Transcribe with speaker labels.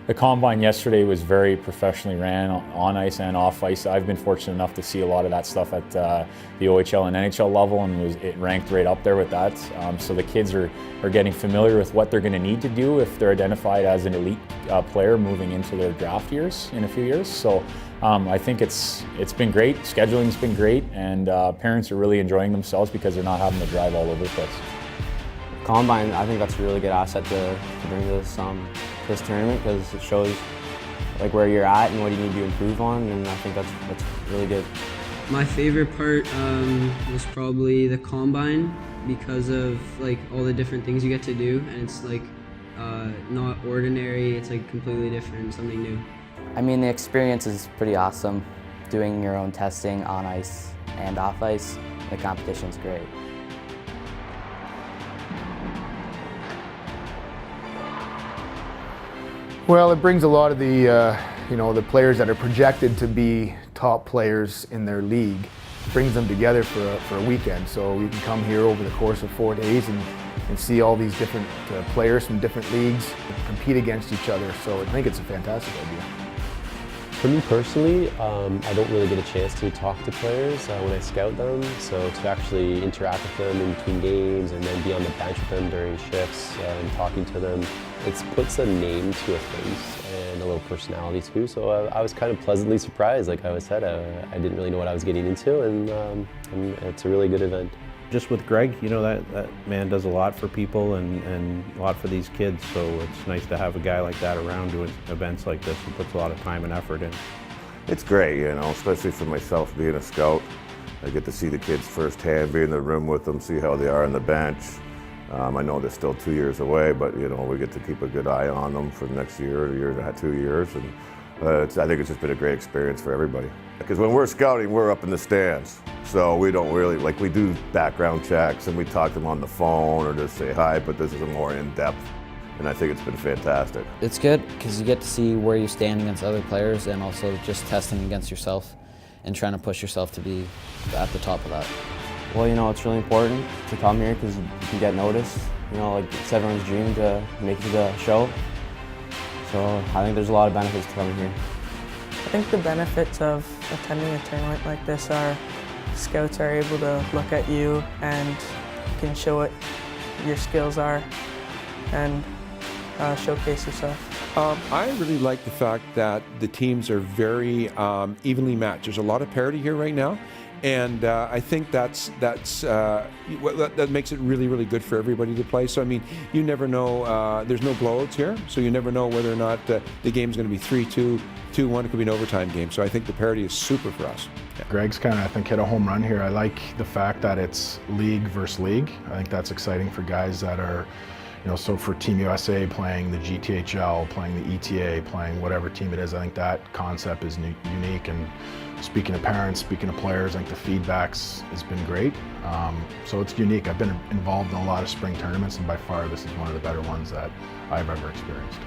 Speaker 1: The combine yesterday was very professionally ran on ice and off ice. I've been fortunate enough to see a lot of that stuff at the OHL and NHL level, and it ranked right up there with that. So the kids are getting familiar with what they're going to need to do if they're identified as an elite player moving into their draft years in a few years. So I think it's been great. Scheduling's been great, and parents are really enjoying themselves because they're not having to drive all over the place.
Speaker 2: Combine, I think that's a really good asset to bring to this tournament, because it shows like where you're at and what you need to improve on, and I think that's really good.
Speaker 3: My favorite part was probably the combine, because of like all the different things you get to do, and it's like not ordinary. It's like completely different, something new.
Speaker 4: I mean, the experience is pretty awesome. Doing your own testing on ice and off ice, the competition's great.
Speaker 5: Well, it brings a lot of the, the players that are projected to be top players in their league, brings them together for a weekend. So you can come here over the course of 4 days and see all these different players from different leagues compete against each other. So I think it's a fantastic idea.
Speaker 6: For me personally, I don't really get a chance to talk to players when I scout them, so to actually interact with them in between games and then be on the bench with them during shifts and talking to them, it puts a name to a face and a little personality too, so I was kind of pleasantly surprised. Like I said, I didn't really know what I was getting into, and it's a really good event.
Speaker 7: Just with Greg, that man does a lot for people and a lot for these kids, so it's nice to have a guy like that around doing events like this. He puts a lot of time and effort in.
Speaker 8: It's great, especially for myself being a scout. I get to see the kids firsthand, be in the room with them, see how they are on the bench. I know they're still 2 years away, but we get to keep a good eye on them for the next year, 2 years, and I think it's just been a great experience for everybody. Because when we're scouting, we're up in the stands, so we don't really, we do background checks and we talk to them on the phone or just say hi, but this is a more in-depth, and I think it's been fantastic.
Speaker 4: It's good because you get to see where you stand against other players, and also just testing against yourself and trying to push yourself to be at the top of that.
Speaker 2: Well, it's really important to come here because you can get noticed. It's everyone's dream to make it to the show. So I think there's a lot of benefits to coming here.
Speaker 9: I think the benefits of attending a tournament like this are scouts are able to look at you and can show what your skills are and showcase yourself.
Speaker 10: I really like the fact that the teams are very evenly matched. There's a lot of parity here right now. And I think that makes it really, really good for everybody to play. So, I mean, you never know, there's no blowouts here, so you never know whether or not the game's going to be 3-2, 2-1, it could be an overtime game. So I think the parity is super for us.
Speaker 11: Yeah. Greg's kind of, I think, hit a home run here. I like the fact that it's league versus league. I think that's exciting for guys that are, so for Team USA playing the GTHL, playing the ETA, playing whatever team it is, I think that concept is unique. And speaking to parents, speaking to players, I think the feedbacks has been great. So it's unique. I've been involved in a lot of spring tournaments, and by far this is one of the better ones that I've ever experienced.